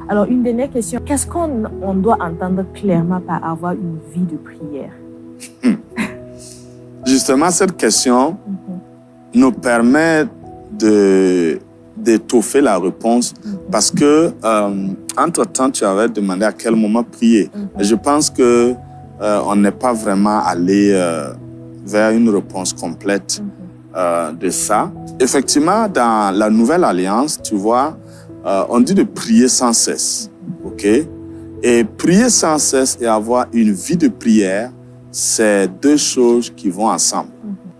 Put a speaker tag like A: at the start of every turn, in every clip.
A: Alors, une dernière question. Qu'est-ce qu'on doit entendre clairement par avoir une vie de prière?
B: Justement, cette question nous permet d'étoffer la réponse parce que, entre-temps, tu avais demandé à quel moment prier. Et je pense que on n'est pas vraiment allé vers une réponse complète de ça. Effectivement, dans la Nouvelle Alliance, tu vois, on dit de prier sans cesse, ok? Et prier sans cesse et avoir une vie de prière, c'est deux choses qui vont ensemble.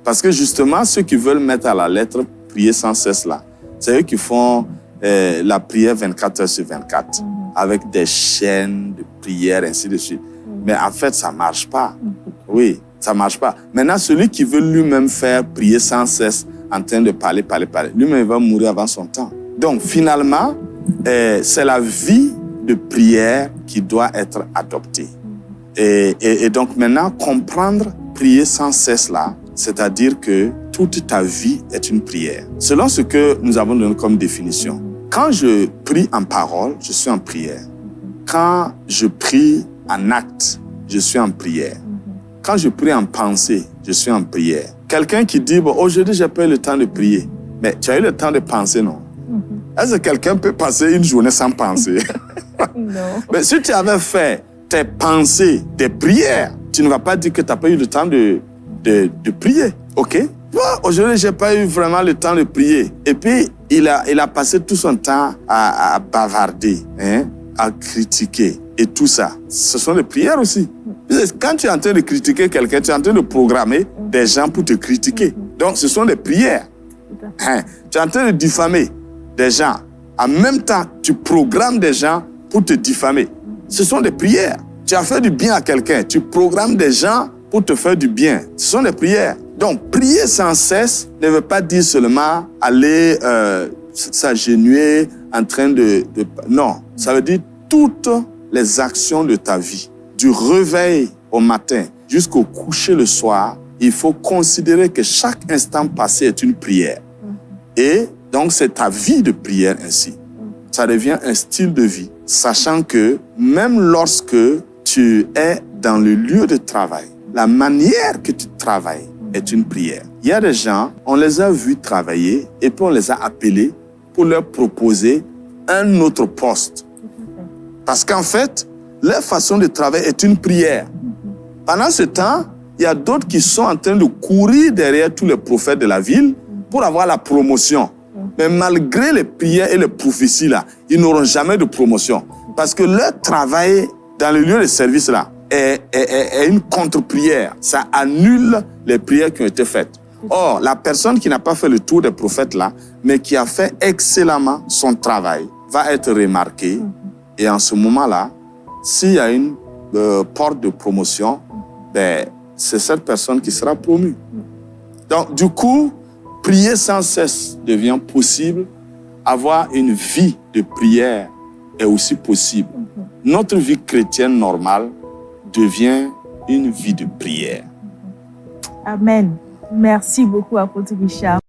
B: Parce que justement, ceux qui veulent mettre à la lettre prier sans cesse là, c'est eux qui font la prière 24 heures sur 24, avec des chaînes de prière, ainsi de suite. Mais en fait, ça ne marche pas. Oui, ça ne marche pas. Maintenant, celui qui veut lui-même faire prier sans cesse, en train de parler, lui-même va mourir avant son temps. Donc, finalement, c'est la vie de prière qui doit être adoptée. Et donc, maintenant, comprendre prier sans cesse là, c'est-à-dire que toute ta vie est une prière. Selon ce que nous avons donné comme définition, quand je prie en parole, je suis en prière. Quand je prie en acte, je suis en prière. Quand je prie en pensée, je suis en prière. Quelqu'un qui dit, bon, aujourd'hui, j'ai pas eu le temps de prier. Mais tu as eu le temps de penser, non? Est-ce que quelqu'un peut passer une journée sans penser?
A: Non.
B: Mais si tu avais fait tes pensées, tes prières, tu ne vas pas dire que tu n'as pas eu le temps de prier. OK? Bon, aujourd'hui, je n'ai pas eu vraiment le temps de prier. Et puis, il a passé tout son temps à bavarder, hein, à critiquer et tout ça. Ce sont des prières aussi. Quand tu es en train de critiquer quelqu'un, tu es en train de programmer des gens pour te critiquer. Donc, ce sont des prières. Hein? Tu es en train de diffamer des gens. En même temps, tu programmes des gens pour te diffamer. Ce sont des prières. Tu as fait du bien à quelqu'un. Tu programmes des gens pour te faire du bien. Ce sont des prières. Donc, prier sans cesse ne veut pas dire seulement aller s'agenouiller en train de... Non, ça veut dire toutes les actions de ta vie. Du réveil au matin jusqu'au coucher le soir, il faut considérer que chaque instant passé est une prière. Et donc, c'est ta vie de prière ainsi. Ça devient un style de vie, sachant que même lorsque tu es dans le lieu de travail, la manière que tu travailles est une prière. Il y a des gens, on les a vus travailler et puis on les a appelés pour leur proposer un autre poste. Parce qu'en fait, leur façon de travailler est une prière. Pendant ce temps, il y a d'autres qui sont en train de courir derrière tous les prophètes de la ville pour avoir la promotion. Mais malgré les prières et les prophéties là, ils n'auront jamais de promotion. Parce que leur travail dans le lieu de service là est une contre-prière. Ça annule les prières qui ont été faites. Or, la personne qui n'a pas fait le tour des prophètes là, mais qui a fait excellemment son travail, va être remarquée. Et en ce moment-là, s'il y a une porte de promotion, ben, c'est cette personne qui sera promue. Donc, du coup, prier sans cesse devient possible. Avoir une vie de prière est aussi possible. Notre vie chrétienne normale devient une vie de prière.
A: Amen. Merci beaucoup, apôtre Richard.